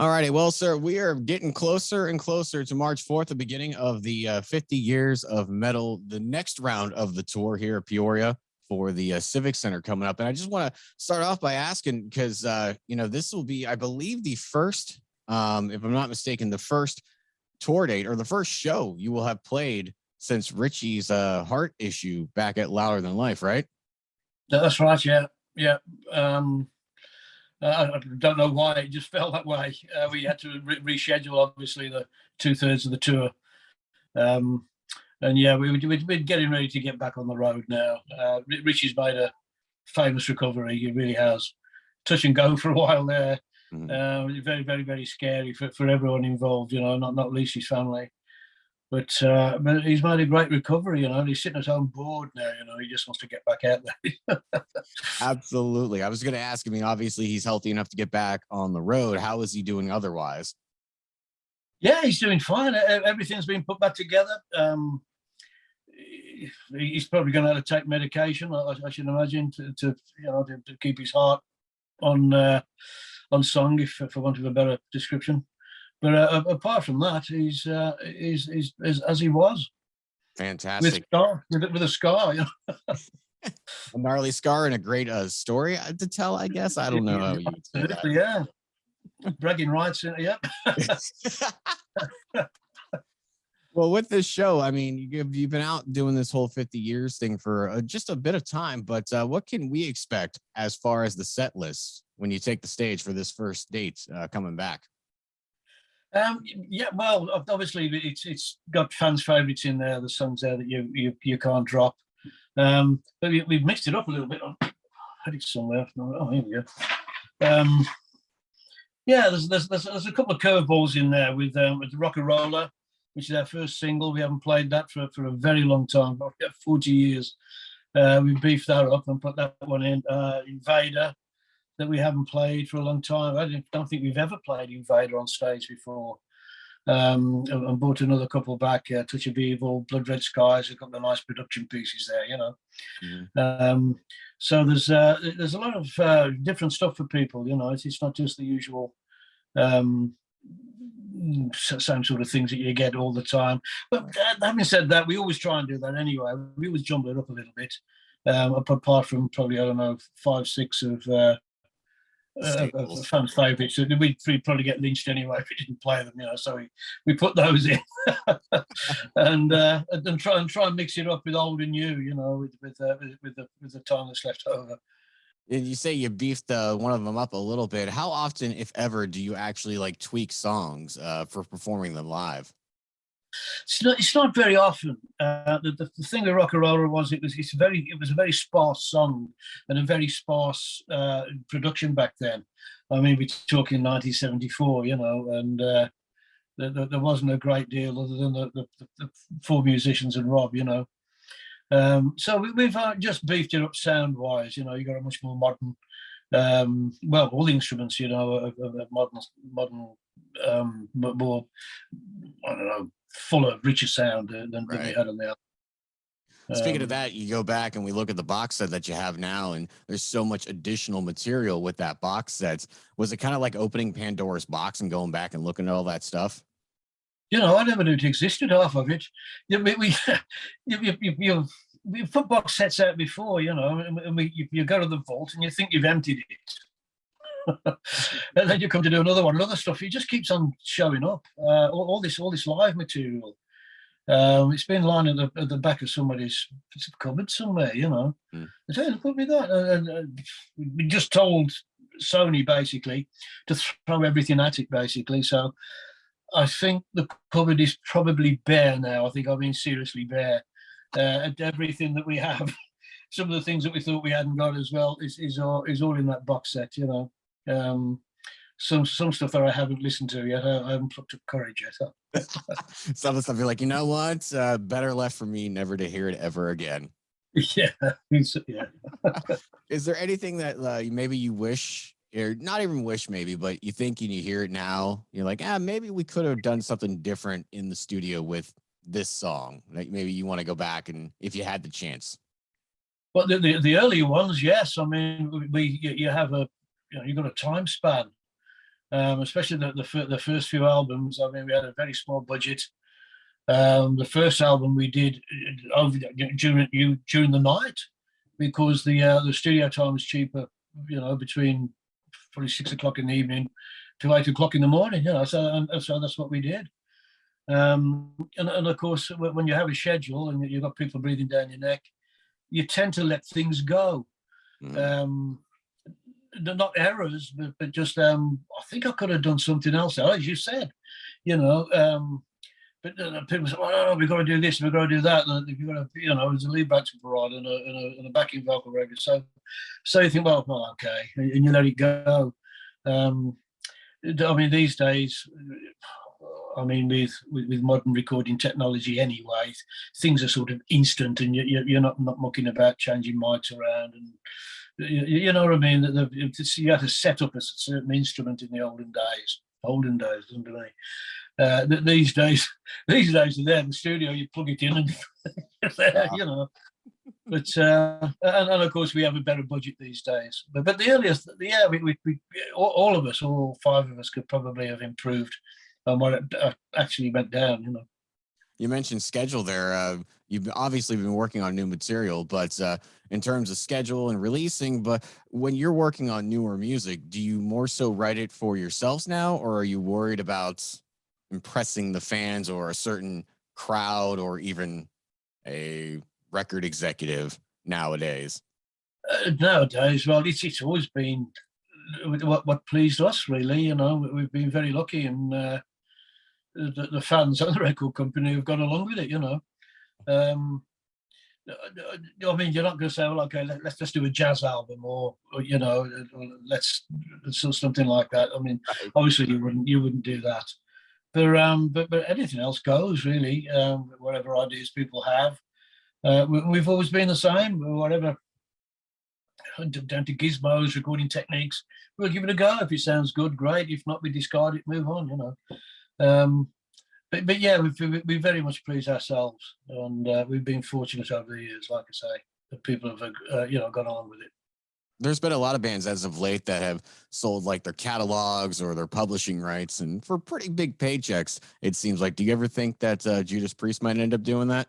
All righty. Well, sir, we are getting closer and closer to March 4th, the beginning of the 50 years of metal, the next round of the tour here at Peoria for the Civic Center coming up. And I just want to start off by asking, because, this will be, I believe, the first, if I'm not mistaken, the first tour date or the first show you will have played since Richie's heart issue back at Louder Than Life, right? That's right. Yeah. Yeah. I don't know why it just fell that way. We had to reschedule, obviously, the 2/3 of the tour. And yeah, we've been getting ready to get back on the road now. Richie's made a famous recovery. He really has. Touch and go for a while there. Very, very, very scary for everyone involved, not least his family. But he's made a great recovery, He's sitting at home bored now, He just wants to get back out there. Absolutely. I was going to ask, obviously he's healthy enough to get back on the road. How is he doing otherwise? Yeah, he's doing fine. Everything's been put back together. He's probably going to have to take medication, I should imagine, to keep his heart on song, for want of a better description. But apart from that, he's as he was. Fantastic. With a scar. A gnarly scar and a great story to tell, I guess. I don't know how you would say that. Yeah. Bragging rights. Yep. Well, with this show, you've been out doing this whole 50 years thing for just a bit of time, but what can we expect as far as the set list when you take the stage for this first date coming back? Yeah, well, obviously it's got fans' favourites in there. The songs there that you can't drop. But we've mixed it up a little bit. I had it somewhere. Oh, here we go. Yeah, there's a couple of curveballs in there with the Rock and Roller, which is our first single. We haven't played that for a very long time, about 40 years. We beefed that up and put that one in. Invader, that we haven't played for a long time. I don't think we've ever played Invader on stage before. And brought another couple back, Touch of Evil, Blood Red Skies, a couple of nice production pieces there, So there's a lot of different stuff for people, It's not just the usual same sort of things that you get all the time. But having said that, we always try and do that anyway. We always jumble it up a little bit, apart from probably, 5, 6 of fan favourites. We'd probably get lynched anyway if we didn't play them, So we put those in, and try and mix it up with old and new, with the time that's left over. You say you beefed one of them up a little bit. How often, if ever, do you actually tweak songs for performing them live? It's not very often. The thing with Rock and Roller was it was a very sparse song and a very sparse production back then. We're talking 1974, and there wasn't a great deal other than the 4 musicians and Rob, So we've just beefed it up sound wise. You got a much more modern, all the instruments, are modern, more, I don't know, fuller, richer sound than we had on the album. Speaking of that, you go back and we look at the box set that you have now, and there's so much additional material with that box set. Was it kind of like opening Pandora's box and going back and looking at all that stuff? I never knew it existed, half of it. We put box sets out before, and you go to the vault and you think you've emptied it. And then you come to do another stuff. It just keeps on showing up. All this live material. It's been lying at the back of somebody's cupboard somewhere, They say, put me that. And we just told Sony basically to throw everything at it, basically. So I think the cupboard is probably bare now. I think seriously bare. And everything that we have, some of the things that we thought we hadn't got as well is all in that box set, Some stuff that I haven't listened to yet. I haven't plucked up courage yet. Some of the stuff you're like, you know what? Better left for me never to hear it ever again. Yeah. Is there anything that maybe you wish, or not even wish maybe, but you think and you hear it now, you're like, maybe we could have done something different in the studio with this song? Like maybe you want to go back and if you had the chance. Well, the earlier ones, yes. You have you got a time span. especially the first few albums. I mean, we had a very small budget. The first album we did over during the night, because the studio time was cheaper, between probably 6 o'clock in the evening to 8 o'clock in the morning. So that's what we did. And of course, when you have a schedule and you've got people breathing down your neck, you tend to let things go. Not errors, but just I think I could have done something else, as you said, but people say, "Oh no, we've got to do this, we've got to do that." And you've got to, there's a lead backing parade and a backing vocal record. So you think, well, okay, and you let it go. I mean, these days, I mean, with modern recording technology, anyway, things are sort of instant, and you're not mucking about changing mics around, and you know what I mean. You had to set up a certain instrument in the olden days. Olden days, isn't it? These days they're there in the studio. You plug it in, and there, But and of course we have a better budget these days. But the earliest, we all of us, all five of us, could probably have improved on what actually went down. You mentioned schedule there. You've obviously been working on new material, but in terms of schedule and releasing, but when you're working on newer music, do you more so write it for yourselves now, or are you worried about impressing the fans or a certain crowd or even a record executive nowadays? Nowadays, well, it's always been what pleased us, really. We've been very lucky, and the fans and the record company have gone along with it. I mean, you're not going to say, well, okay, let's just do a jazz album, or let's something like that. I mean, obviously you wouldn't do that. But anything else goes, really. Whatever ideas people have, we've always been the same. Whatever, down to gizmos, recording techniques, we'll give it a go. If it sounds good, great. If not, we discard it, move on. But yeah, we very much please ourselves, and we've been fortunate over the years, like I say, that people have gone on with it. There's been a lot of bands as of late that have sold like their catalogs or their publishing rights, and for pretty big paychecks, it seems like. Do you ever think that Judas Priest might end up doing that?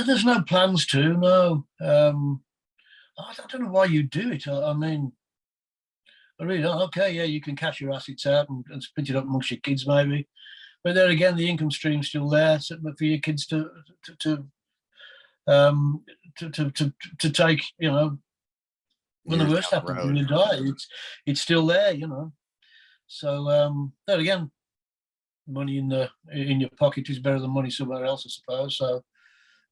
There's no plans to, no. I don't know why you do it. I mean, I really don't. Okay, yeah, you can cash your assets out and split it up amongst your kids, maybe. But there again, the income stream's still there for your kids to take. When the worst happens, when you die, it's still there. So there again, money in your pocket is better than money somewhere else, I suppose. So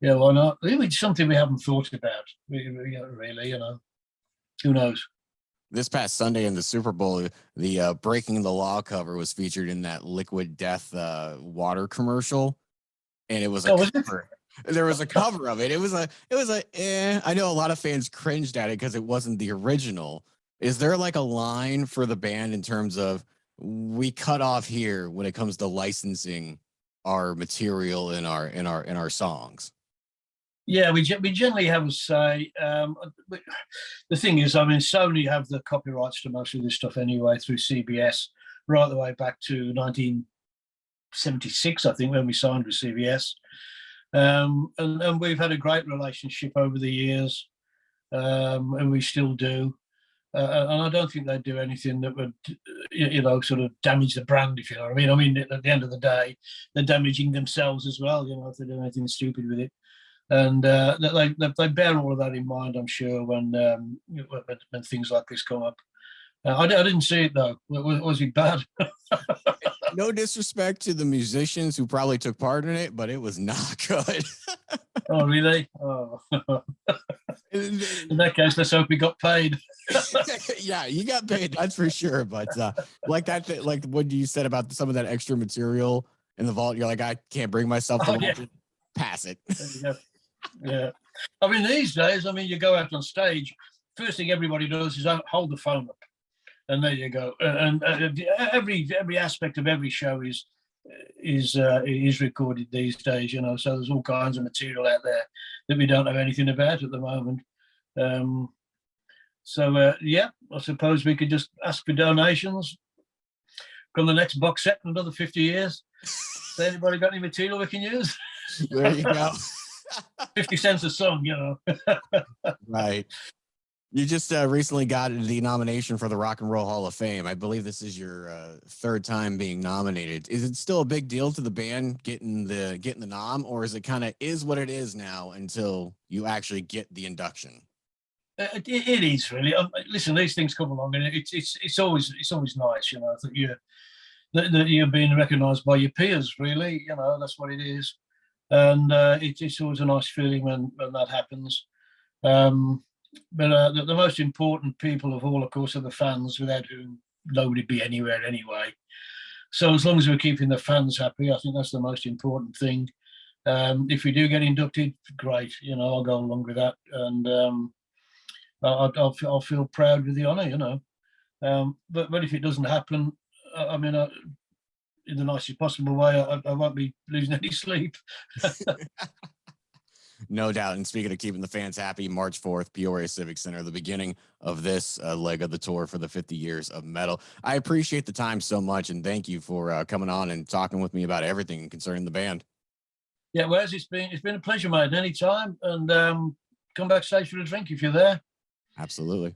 yeah, why not? It's something we haven't thought about. Really, who knows? This past Sunday in the Super Bowl, the Breaking the Law cover was featured in that Liquid Death water commercial, and it was a cover. There was a cover of it. It was a. I know a lot of fans cringed at it because it wasn't the original. Is there like a line for the band in terms of, we cut off here when it comes to licensing our material in our songs? Yeah, we generally have a say. The thing is, I mean, Sony have the copyrights to most of this stuff anyway through CBS, right the way back to 1976, I think, when we signed with CBS. And we've had a great relationship over the years, and we still do. And I don't think they'd do anything that would, sort of damage the brand, if you know what I mean. I mean, at the end of the day, they're damaging themselves as well, if they do anything stupid with it. And they bear all of that in mind, I'm sure, when things like this come up. I didn't see it, though. Was it bad? No disrespect to the musicians who probably took part in it, but it was not good. Oh, really? Oh. In that case, let's hope we got paid. Yeah, you got paid, that's for sure. But like what you said about some of that extra material in the vault, you're like, I can't bring myself to watch it. Pass it. Yeah. I mean, these days, you go out on stage, first thing everybody does is hold the phone up. And there you go. And every aspect of every show is recorded these days, so there's all kinds of material out there that we don't know anything about at the moment. So yeah, I suppose we could just ask for donations from the next box set in another 50 years. So anybody got any material we can use? There you go. 50 cents a song, you know. Right. You just recently got the nomination for the Rock and Roll Hall of Fame. I believe this is your third time being nominated. Is it still a big deal to the band getting the nom, or is it kind of is what it is now until you actually get the induction? It is really. Listen, these things come along, and it's always nice, you know, that you're being recognised by your peers. Really, you know, that's what it is, and it's always a nice feeling when that happens. But the most important people of all, of course, are the fans, without whom nobody'd be anywhere anyway. So as long as we're keeping the fans happy, I think that's the most important thing. If we do get inducted, great. You know, I'll go along with that, and I'll feel proud with the honour. You know, but if it doesn't happen, I mean, in the nicest possible way, I won't be losing any sleep. No doubt. And speaking of keeping the fans happy, March 4th, Peoria Civic Center, the beginning of this leg of the tour for the 50 years of metal. I appreciate the time so much, and thank you for coming on and talking with me about everything concerning the band. Yeah, Wes, it's been a pleasure, mate. Anytime, and come backstage for a drink if you're there. Absolutely.